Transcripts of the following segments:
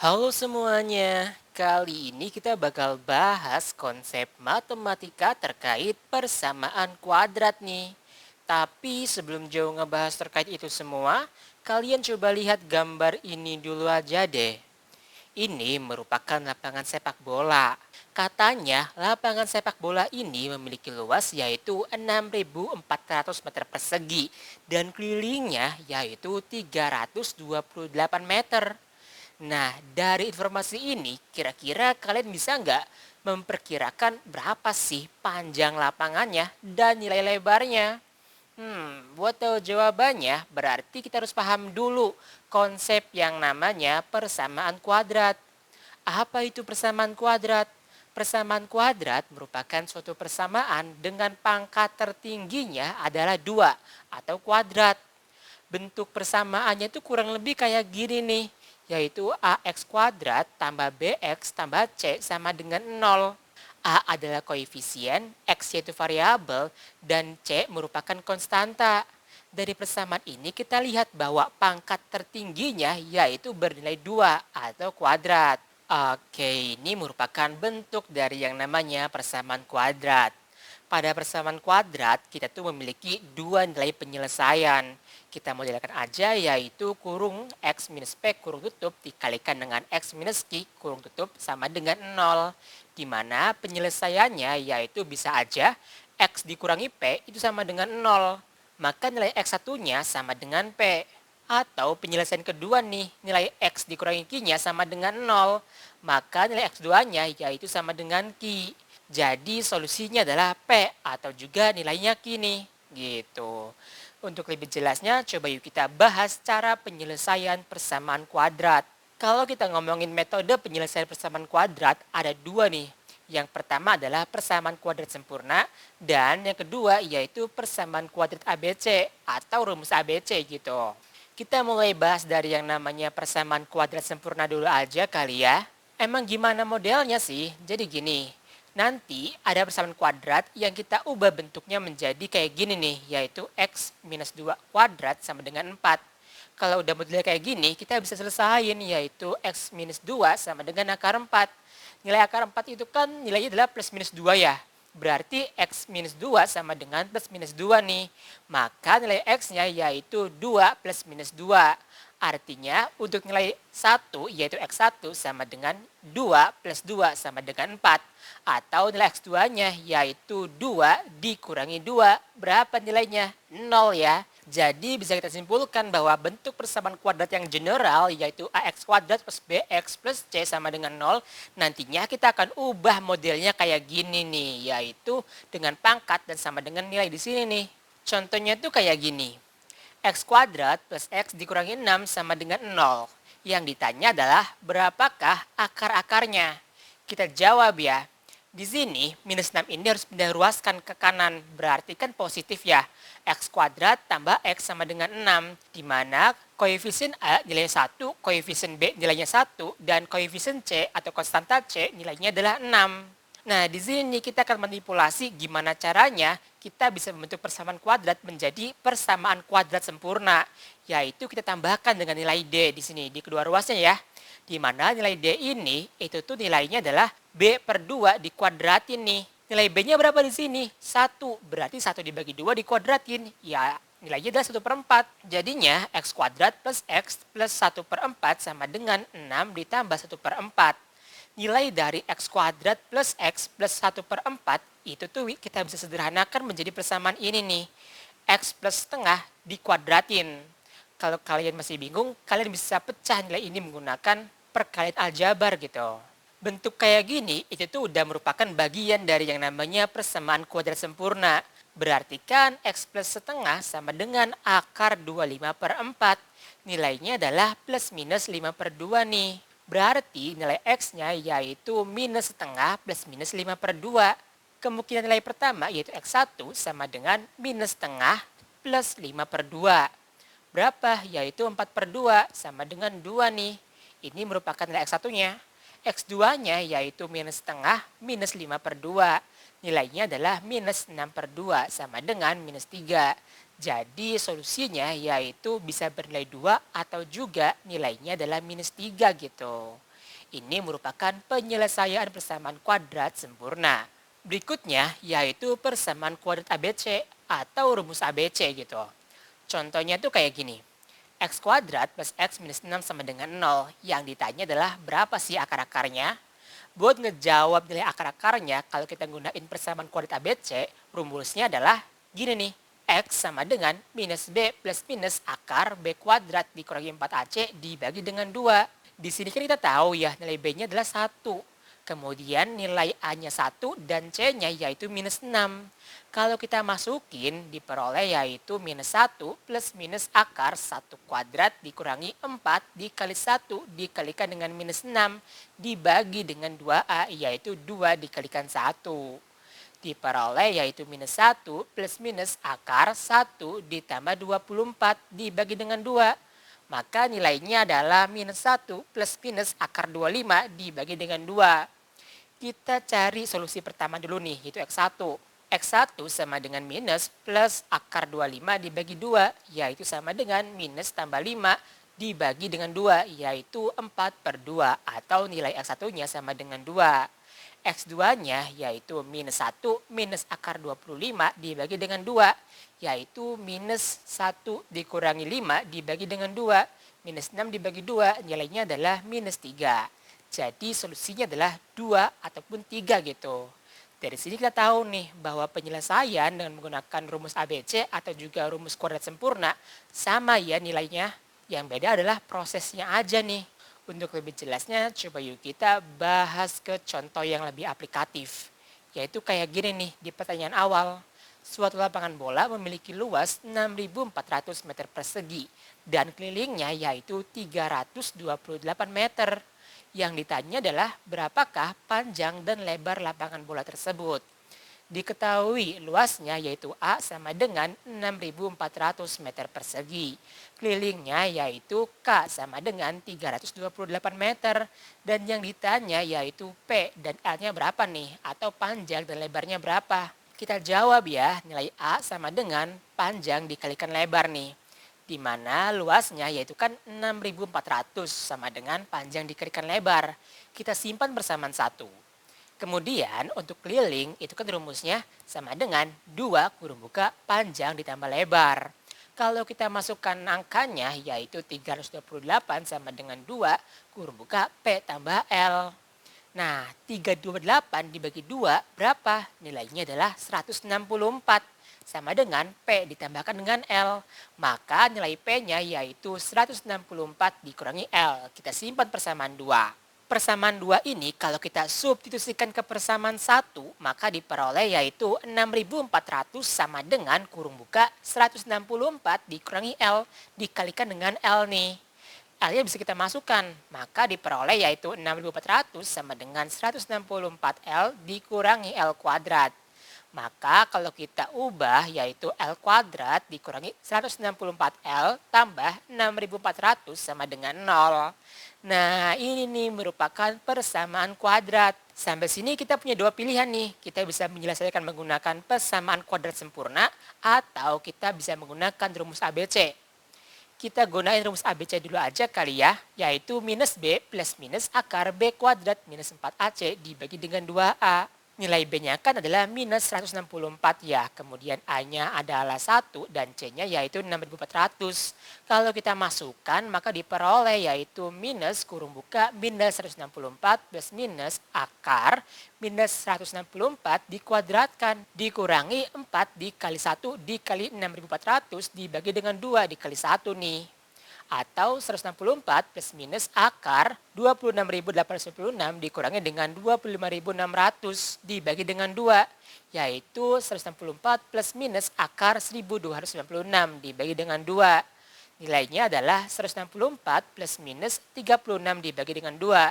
Halo semuanya, kali ini kita bakal bahas konsep matematika terkait persamaan kuadrat nih. Tapi sebelum jauh ngebahas terkait itu semua, kalian coba lihat gambar ini dulu aja deh. Ini merupakan lapangan sepak bola. Katanya lapangan sepak bola ini memiliki luas yaitu 6.400 meter persegi dan kelilingnya yaitu 328 meter. Nah, dari informasi ini, kira-kira kalian bisa nggak memperkirakan berapa sih panjang lapangannya dan nilai lebarnya? Buat tahu jawabannya, berarti kita harus paham dulu konsep yang namanya persamaan kuadrat. Apa itu persamaan kuadrat? Persamaan kuadrat merupakan suatu persamaan dengan pangkat tertingginya adalah 2 atau kuadrat. Bentuk persamaannya itu kurang lebih kayak gini nih, yaitu AX kuadrat tambah BX tambah C sama dengan 0. A adalah koefisien, X yaitu variabel, dan C merupakan konstanta. Dari persamaan ini kita lihat bahwa pangkat tertingginya yaitu bernilai 2 atau kuadrat. Oke, ini merupakan bentuk dari yang namanya persamaan kuadrat. Pada persamaan kuadrat, kita tuh memiliki dua nilai penyelesaian. Kita modelkan aja yaitu kurung X minus P kurung tutup dikalikan dengan X minus Q kurung tutup sama dengan 0. Di mana penyelesaiannya yaitu bisa aja X dikurangi P itu sama dengan 0. Maka nilai X satunya sama dengan P. Atau penyelesaian kedua nih, nilai X dikurangi Q-nya sama dengan 0. Maka nilai X2-nya yaitu sama dengan Q. Jadi solusinya adalah P atau juga nilainya Q nih. Gitu. Untuk lebih jelasnya, coba yuk kita bahas cara penyelesaian persamaan kuadrat. Kalau kita ngomongin metode penyelesaian persamaan kuadrat, ada dua nih. Yang pertama adalah persamaan kuadrat sempurna, dan yang kedua yaitu persamaan kuadrat ABC atau rumus ABC gitu. Kita mulai bahas dari yang namanya persamaan kuadrat sempurna dulu aja kali ya. Emang gimana modelnya sih? Jadi gini, nanti ada persamaan kuadrat yang kita ubah bentuknya menjadi kayak gini nih, yaitu X minus 2 kuadrat sama dengan 4. Kalau udah modelnya kayak gini, kita bisa selesain yaitu X minus 2 sama dengan akar 4. Nilai akar 4 itu kan nilainya adalah plus minus 2 ya. Berarti X minus 2 sama dengan plus minus 2 nih. Maka nilai X-nya yaitu 2 plus minus 2. Artinya untuk nilai 1 yaitu X1 sama dengan 2 plus 2 sama dengan 4. Atau nilai X2-nya yaitu 2 dikurangi 2. Berapa nilainya? 0 ya. Jadi bisa kita simpulkan bahwa bentuk persamaan kuadrat yang general yaitu AX kuadrat plus BX plus C sama dengan 0. Nantinya kita akan ubah modelnya kayak gini nih, yaitu dengan pangkat dan sama dengan nilai di sini nih. Contohnya tuh kayak gini. X kuadrat plus X dikurangi 6 sama dengan 0. Yang ditanya adalah berapakah akar-akarnya. Kita jawab ya. Di sini minus 6 ini harus pindah ruaskan ke kanan, berarti kan positif ya. X kuadrat tambah X sama dengan 6, di mana koefisien A nilainya 1, koefisien B nilainya 1, dan koefisien C atau konstanta C nilainya adalah 6. Nah, di sini kita akan manipulasi gimana caranya kita bisa membentuk persamaan kuadrat menjadi persamaan kuadrat sempurna, yaitu kita tambahkan dengan nilai D di sini, di kedua ruasnya ya. Di mana nilai D ini, itu tuh nilainya adalah B per 2 dikuadratin nih. Nilai B-nya berapa di sini? 1. Berarti 1 dibagi 2 dikuadratin. Ya, nilainya adalah 1 per 4. Jadinya, X kuadrat plus X plus 1 per 4 sama dengan 6 ditambah 1 per 4. Nilai dari X kuadrat plus X plus 1 per 4, itu tuh kita bisa sederhanakan menjadi persamaan ini nih. X plus setengah dikuadratin. Kalau kalian masih bingung, kalian bisa pecah nilai ini menggunakan perkalian aljabar gitu. Bentuk kayak gini, itu tuh udah merupakan bagian dari yang namanya persamaan kuadrat sempurna. Berarti kan X plus setengah sama dengan akar 25 per 4. Nilainya adalah plus minus 5 per 2 nih. Berarti nilai X-nya yaitu minus setengah plus minus 5 per 2. Kemungkinan nilai pertama yaitu X1 sama dengan minus setengah plus 5 per 2. Berapa? Yaitu 4 per 2 sama dengan 2 nih. Ini merupakan nilai X1-nya. X2-nya yaitu minus setengah minus 5 per 2. Nilainya adalah minus 6 per 2 sama dengan minus 3. Jadi solusinya yaitu bisa bernilai 2 atau juga nilainya adalah minus 3 gitu. Ini merupakan penyelesaian persamaan kuadrat sempurna. Berikutnya yaitu persamaan kuadrat ABC atau rumus ABC gitu. Contohnya tuh kayak gini. X kuadrat plus X minus 6 sama dengan 0. Yang ditanya adalah berapa sih akar-akarnya? Buat ngejawab nilai akar-akarnya, kalau kita gunain persamaan kuadrat ABC, rumusnya adalah gini nih. X sama dengan minus B plus minus akar B kuadrat dikurangi 4AC dibagi dengan 2. Di sini kan kita tahu ya nilai B-nya adalah 1. Kemudian nilai A-nya 1 dan C-nya yaitu minus 6. Kalau kita masukin diperoleh yaitu minus 1 plus minus akar 1 kuadrat dikurangi 4 dikali 1 dikalikan dengan minus 6 dibagi dengan 2A yaitu 2 dikalikan 1. Diperoleh yaitu minus 1 plus minus akar 1 ditambah 24 dibagi dengan 2. Maka nilainya adalah minus 1 plus minus akar 25 dibagi dengan 2. Kita cari solusi pertama dulu nih, yaitu X1. X1 sama dengan minus plus akar 25 dibagi 2, yaitu sama dengan minus tambah 5 dibagi dengan 2, yaitu 4/2 atau nilai X1-nya sama dengan 2. X2-nya yaitu minus 1 minus akar 25 dibagi dengan 2, yaitu minus 1 dikurangi 5 dibagi dengan 2, minus 6 dibagi 2, nilainya adalah minus 3. Jadi solusinya adalah 2 ataupun 3 gitu. Dari sini kita tahu nih bahwa penyelesaian dengan menggunakan rumus ABC atau juga rumus kuadrat sempurna sama ya nilainya. Yang beda adalah prosesnya aja nih. Untuk lebih jelasnya, coba yuk kita bahas ke contoh yang lebih aplikatif. Yaitu kayak gini nih di pertanyaan awal. Suatu lapangan bola memiliki luas 6.400 meter persegi dan kelilingnya yaitu 328 meter. Yang ditanya adalah berapakah panjang dan lebar lapangan bola tersebut. Diketahui luasnya yaitu A sama dengan 6.400 meter persegi. Kelilingnya yaitu K sama dengan 328 meter. Dan yang ditanya yaitu P dan L-nya berapa nih? Atau panjang dan lebarnya berapa? Kita jawab ya, nilai A sama dengan panjang dikalikan lebar nih. Di mana luasnya yaitu kan 6.400 sama dengan panjang dikalikan lebar. Kita simpan bersamaan 1. Kemudian untuk keliling itu kan rumusnya sama dengan 2 kurung buka panjang ditambah lebar. Kalau kita masukkan angkanya yaitu 328 sama dengan 2 kurung buka P tambah L. Nah 328 dibagi 2 berapa? Nilainya adalah 164 sama dengan P ditambahkan dengan L. Maka nilai P-nya yaitu 164 dikurangi L. Kita simpan persamaan 2. Persamaan 2 ini kalau kita substitusikan ke persamaan 1, maka diperoleh yaitu 6.400 sama dengan kurung buka 164 dikurangi L dikalikan dengan L nih. L-nya bisa kita masukkan, maka diperoleh yaitu 6.400 sama dengan 164L dikurangi L kuadrat. Maka kalau kita ubah yaitu L kuadrat dikurangi 164L tambah 6.400 sama dengan 0. Nah ini nih merupakan persamaan kuadrat. Sampai sini kita punya dua pilihan nih. Kita bisa menyelesaikan menggunakan persamaan kuadrat sempurna atau kita bisa menggunakan rumus ABC. Kita gunain rumus ABC dulu aja kali ya, yaitu minus B plus minus akar B kuadrat minus 4AC dibagi dengan 2A. Nilai B-nya kan adalah minus 164 ya, kemudian A-nya adalah 1 dan C-nya yaitu 6.400. Kalau kita masukkan maka diperoleh yaitu minus kurung buka minus 164 plus minus akar minus 164 dikuadratkan dikurangi 4 dikali 1 dikali 6.400 dibagi dengan 2 dikali 1 nih. Atau 164 plus minus akar 26.896 dikurangi dengan 25.600 dibagi dengan 2. Yaitu 164 plus minus akar 1.296 dibagi dengan 2. Nilainya adalah 164 plus minus 36 dibagi dengan 2.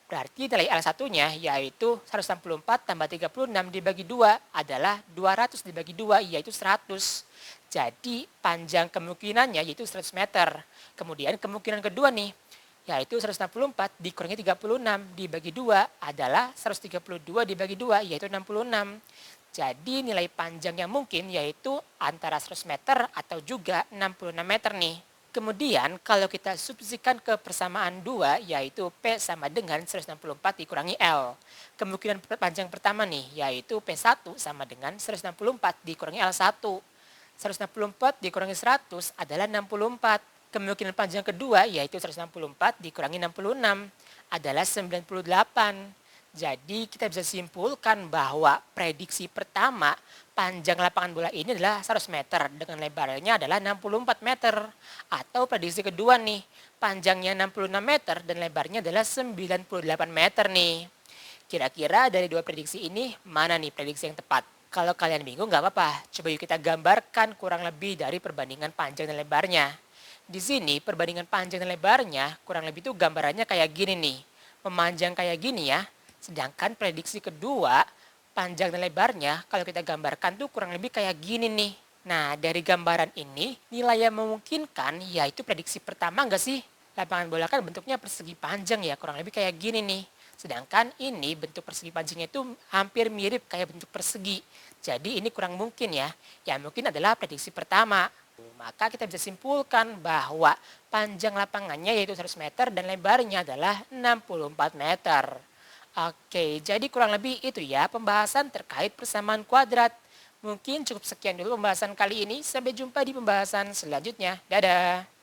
Berarti nilai L1-nya yaitu 164 tambah 36 dibagi 2 adalah 200 dibagi 2 yaitu 100. Jadi panjang kemungkinannya yaitu 100 meter. Kemudian kemungkinan kedua nih yaitu 164 dikurangi 36 dibagi 2 adalah 132 dibagi 2 yaitu 66. Jadi nilai panjang yang mungkin yaitu antara 100 meter atau juga 66 meter nih. Kemudian kalau kita substitusikan ke persamaan 2 yaitu P sama dengan 164 dikurangi L. Kemungkinan panjang pertama nih yaitu P1 sama dengan 164 dikurangi L1. 164 dikurangi 100 adalah 64. Kemungkinan panjang kedua yaitu 164 dikurangi 66 adalah 98. Jadi kita bisa simpulkan bahwa prediksi pertama panjang lapangan bola ini adalah 100 meter dengan lebarnya adalah 64 meter. Atau prediksi kedua nih, panjangnya 66 meter dan lebarnya adalah 98 meter nih. Kira-kira dari dua prediksi ini mana nih prediksi yang tepat? Kalau kalian bingung nggak apa-apa, coba yuk kita gambarkan kurang lebih dari perbandingan panjang dan lebarnya. Di sini perbandingan panjang dan lebarnya kurang lebih itu gambarannya kayak gini nih. Memanjang kayak gini ya. Sedangkan prediksi kedua, panjang dan lebarnya kalau kita gambarkan tuh kurang lebih kayak gini nih. Nah, dari gambaran ini, nilai yang memungkinkan yaitu prediksi pertama enggak sih? Lapangan bola kan bentuknya persegi panjang ya, kurang lebih kayak gini nih. Sedangkan ini bentuk persegi panjangnya itu hampir mirip kayak bentuk persegi. Jadi ini kurang mungkin ya. Yang mungkin adalah prediksi pertama. Maka kita bisa simpulkan bahwa panjang lapangannya yaitu 100 meter dan lebarnya adalah 64 meter. Oke, jadi kurang lebih itu ya pembahasan terkait persamaan kuadrat. Mungkin cukup sekian dulu pembahasan kali ini. Sampai jumpa di pembahasan selanjutnya. Dadah.